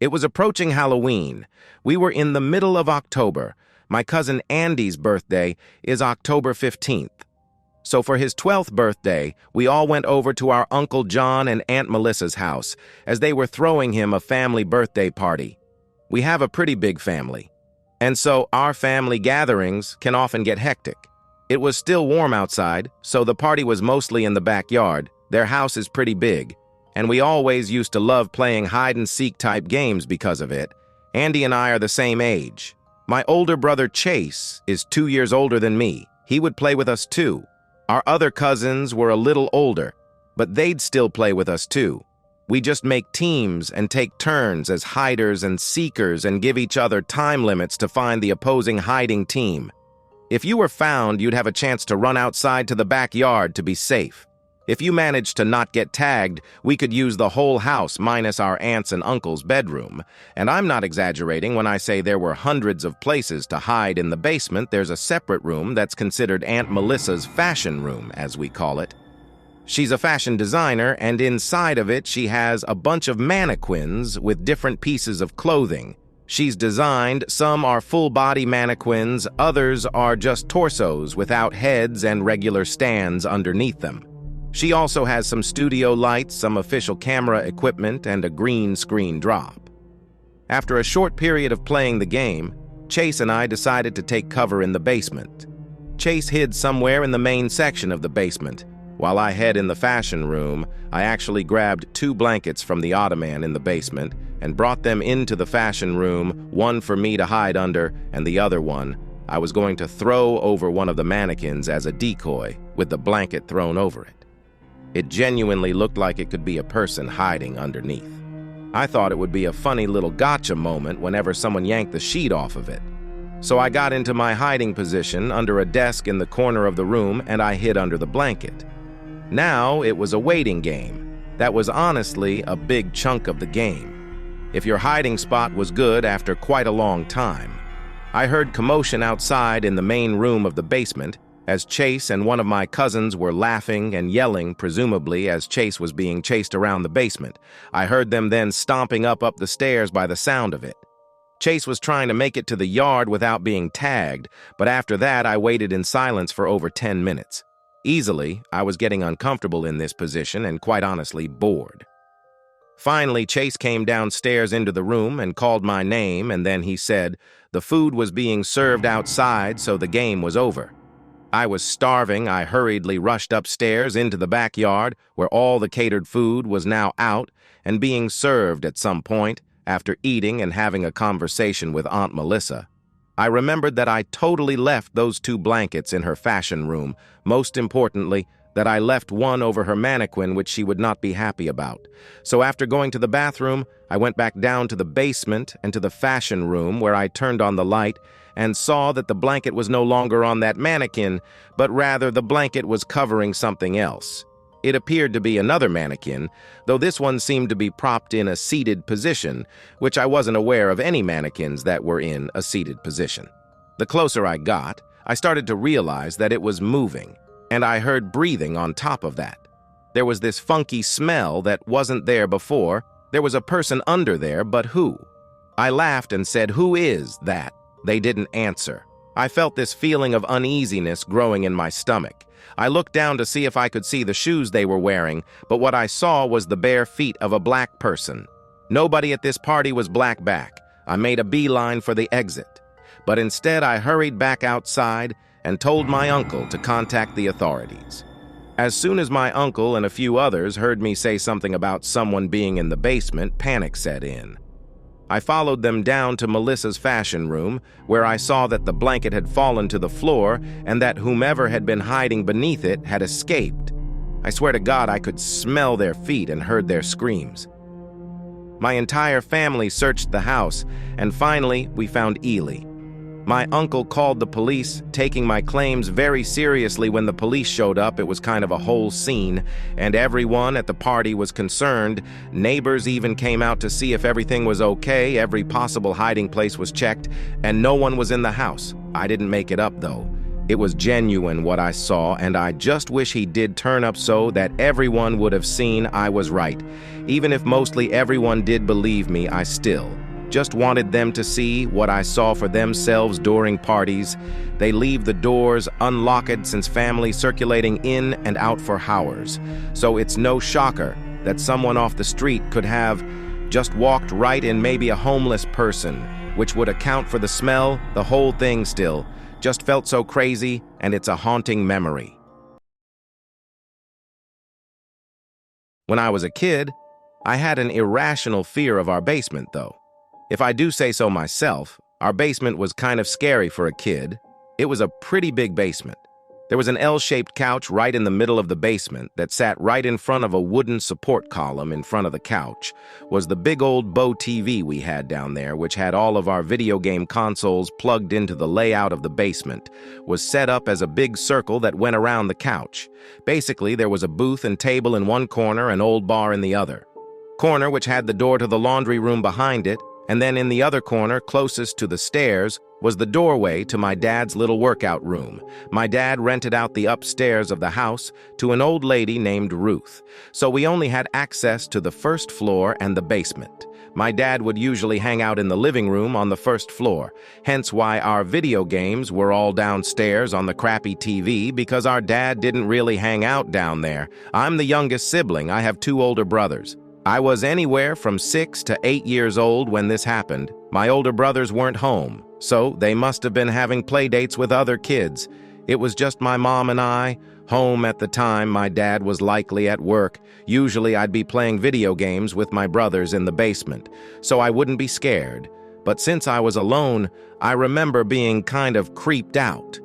It was approaching Halloween. We were in the middle of October. My cousin Andy's birthday is October 15th. So for his 12th birthday, we all went over to our Uncle John and Aunt Melissa's house, as they were throwing him a family birthday party. We have a pretty big family, and so our family gatherings can often get hectic. It was still warm outside, so the party was mostly in the backyard. Their house is pretty big, and we always used to love playing hide-and-seek type games because of it. Andy and I are the same age. My older brother Chase is 2 years older than me. He would play with us too. Our other cousins were a little older, but they'd still play with us too. We just make teams and take turns as hiders and seekers and give each other time limits to find the opposing hiding team. If you were found, you'd have a chance to run outside to the backyard to be safe. If you managed to not get tagged, we could use the whole house minus our aunt's and uncle's bedroom. And I'm not exaggerating when I say there were hundreds of places to hide in the basement. There's a separate room that's considered Aunt Melissa's fashion room, as we call it. She's a fashion designer, and inside of it she has a bunch of mannequins with different pieces of clothing. She's designed, some are full-body mannequins, others are just torsos without heads and regular stands underneath them. She also has some studio lights, some official camera equipment, and a green screen drop. After a short period of playing the game, Chase and I decided to take cover in the basement. Chase hid somewhere in the main section of the basement. While I hid in the fashion room, I actually grabbed 2 blankets from the ottoman in the basement and brought them into the fashion room, one for me to hide under, and the other one I was going to throw over one of the mannequins as a decoy, with the blanket thrown over it. It genuinely looked like it could be a person hiding underneath. I thought it would be a funny little gotcha moment whenever someone yanked the sheet off of it. So I got into my hiding position under a desk in the corner of the room and I hid under the blanket. Now it was a waiting game. That was honestly a big chunk of the game. If your hiding spot was good after quite a long time. I heard commotion outside in the main room of the basement, as Chase and one of my cousins were laughing and yelling, presumably as Chase was being chased around the basement. I heard them then stomping up the stairs by the sound of it. Chase was trying to make it to the yard without being tagged, but after that I waited in silence for over 10 minutes. Easily, I was getting uncomfortable in this position and quite honestly bored. Finally, Chase came downstairs into the room and called my name, and then he said the food was being served outside, so the game was over. I was starving. I hurriedly rushed upstairs into the backyard, where all the catered food was now out and being served at some point, after eating and having a conversation with Aunt Melissa. I remembered that I totally left those 2 blankets in her fashion room, most importantly, that I left one over her mannequin, which she would not be happy about. So after going to the bathroom, I went back down to the basement and to the fashion room, where I turned on the light and saw that the blanket was no longer on that mannequin, but rather the blanket was covering something else. It appeared to be another mannequin, though this one seemed to be propped in a seated position, which I wasn't aware of any mannequins that were in a seated position. The closer I got, I started to realize that it was moving, and I heard breathing on top of that. There was this funky smell that wasn't there before. There was a person under there, but who? I laughed and said, "Who is that?" They didn't answer. I felt this feeling of uneasiness growing in my stomach. I looked down to see if I could see the shoes they were wearing, but what I saw was the bare feet of a black person. Nobody at this party was black back. I made a beeline for the exit, but instead I hurried back outside and told my uncle to contact the authorities. As soon as my uncle and a few others heard me say something about someone being in the basement, panic set in. I followed them down to Melissa's fashion room, where I saw that the blanket had fallen to the floor and that whomever had been hiding beneath it had escaped. I swear to God I could smell their feet and heard their screams. My entire family searched the house, and finally we found Ely. My uncle called the police, taking my claims very seriously. When the police showed up, it was kind of a whole scene, and everyone at the party was concerned. Neighbors even came out to see if everything was okay. Every possible hiding place was checked, and no one was in the house. I didn't make it up, though. It was genuine what I saw, and I just wish he did turn up so that everyone would have seen I was right. Even if mostly everyone did believe me, I still just wanted them to see what I saw for themselves during parties. They leave the doors unlocked since family circulating in and out for hours. So it's no shocker that someone off the street could have just walked right in, maybe a homeless person, which would account for the smell. The whole thing still just felt so crazy, and it's a haunting memory. When I was a kid, I had an irrational fear of our basement, though. If I do say so myself, our basement was kind of scary for a kid. It was a pretty big basement. There was an L-shaped couch right in the middle of the basement that sat right in front of a wooden support column. In front of the couch was the big old Bo TV we had down there, which had all of our video game consoles plugged into the layout of the basement, was set up as a big circle that went around the couch. Basically, there was a booth and table in one corner, an old bar in the other corner, which had the door to the laundry room behind it, and then in the other corner, closest to the stairs, was the doorway to my dad's little workout room. My dad rented out the upstairs of the house to an old lady named Ruth, so we only had access to the first floor and the basement. My dad would usually hang out in the living room on the first floor, hence why our video games were all downstairs on the crappy TV, because our dad didn't really hang out down there. I'm the youngest sibling. I have 2 older brothers. I was anywhere from 6 to 8 years old when this happened. My older brothers weren't home, so they must have been having play dates with other kids. It was just my mom and I, home at the time. My dad was likely at work. Usually I'd be playing video games with my brothers in the basement, so I wouldn't be scared. But since I was alone, I remember being kind of creeped out.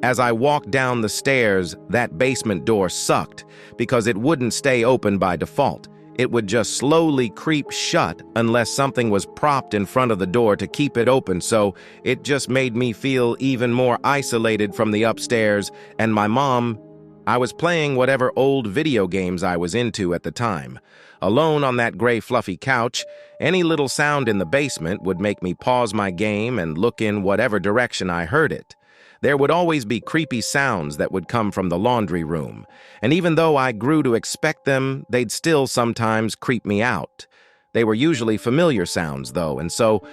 As I walked down the stairs, that basement door sucked because it wouldn't stay open by default. It would just slowly creep shut unless something was propped in front of the door to keep it open, so it just made me feel even more isolated from the upstairs and my mom. I was playing whatever old video games I was into at the time. Alone on that gray fluffy couch, any little sound in the basement would make me pause my game and look in whatever direction I heard it. There would always be creepy sounds that would come from the laundry room, and even though I grew to expect them, they'd still sometimes creep me out. They were usually familiar sounds, though, and so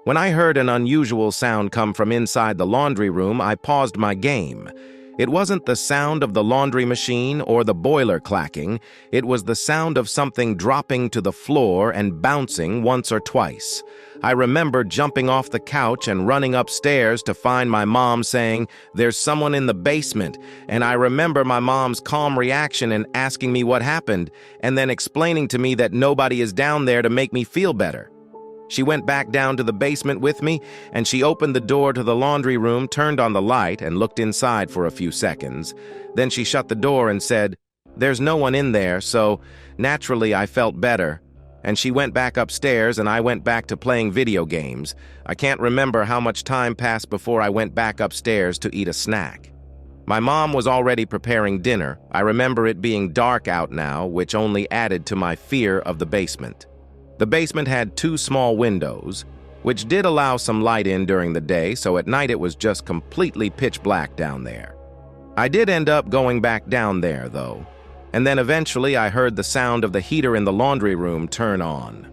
when I heard an unusual sound come from inside the laundry room, I paused my game. It wasn't the sound of the laundry machine or the boiler clacking. It was the sound of something dropping to the floor and bouncing once or twice. I remember jumping off the couch and running upstairs to find my mom saying, "There's someone in the basement." And I remember my mom's calm reaction and asking me what happened, and then explaining to me that nobody is down there to make me feel better. She went back down to the basement with me, and she opened the door to the laundry room, turned on the light, and looked inside for a few seconds. Then she shut the door and said, "There's no one in there," so naturally I felt better. And she went back upstairs, and I went back to playing video games. I can't remember how much time passed before I went back upstairs to eat a snack. My mom was already preparing dinner. I remember it being dark out now, which only added to my fear of the basement. The basement had 2 small windows, which did allow some light in during the day, so at night it was just completely pitch black down there. I did end up going back down there, though, and then eventually I heard the sound of the heater in the laundry room turn on.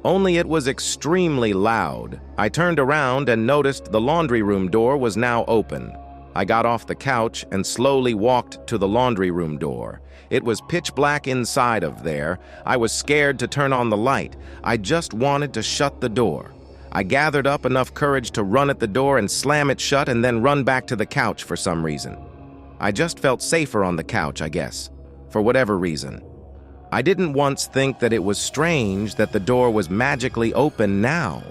Only it was extremely loud. I turned around and noticed the laundry room door was now open. I got off the couch and slowly walked to the laundry room door. It was pitch black inside of there. I was scared to turn on the light. I just wanted to shut the door. I gathered up enough courage to run at the door and slam it shut and then run back to the couch for some reason. I just felt safer on the couch, I guess, for whatever reason. I didn't once think that it was strange that the door was magically open now.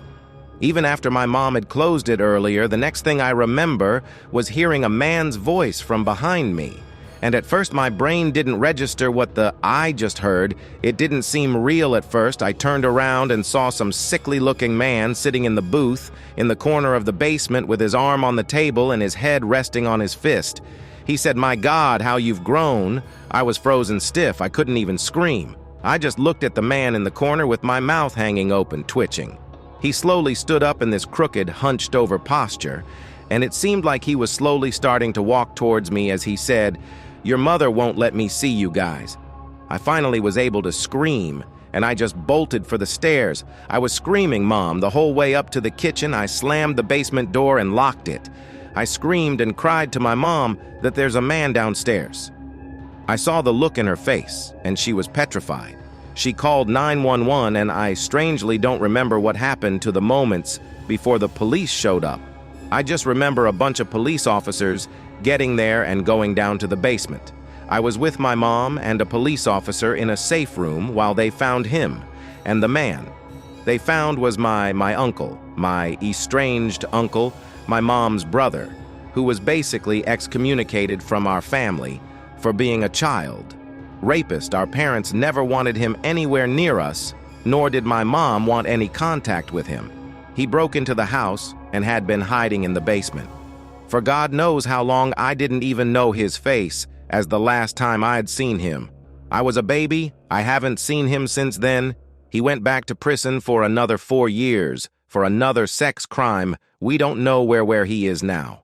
Even after my mom had closed it earlier, the next thing I remember was hearing a man's voice from behind me. And at first my brain didn't register what I just heard. It didn't seem real at first. I turned around and saw some sickly-looking man sitting in the booth in the corner of the basement with his arm on the table and his head resting on his fist. He said, "My God, how you've grown." I was frozen stiff. I couldn't even scream. I just looked at the man in the corner with my mouth hanging open, twitching. He slowly stood up in this crooked, hunched-over posture, and it seemed like he was slowly starting to walk towards me as he said, "Your mother won't let me see you guys." I finally was able to scream, and I just bolted for the stairs. I was screaming, "Mom," the whole way up to the kitchen. I slammed the basement door and locked it. I screamed and cried to my mom that there's a man downstairs. I saw the look in her face, and she was petrified. She called 911, and I strangely don't remember what happened to the moments before the police showed up. I just remember a bunch of police officers getting there and going down to the basement. I was with my mom and a police officer in a safe room while they found him, and the man they found was my uncle, my estranged uncle, my mom's brother, who was basically excommunicated from our family for being a child rapist. Our parents never wanted him anywhere near us, nor did my mom want any contact with him. He broke into the house and had been hiding in the basement. For God knows how long I didn't even know his face, as the last time I'd seen him. I was a baby. I haven't seen him since then. He went back to prison for another 4 years for another sex crime. We don't know where he is now.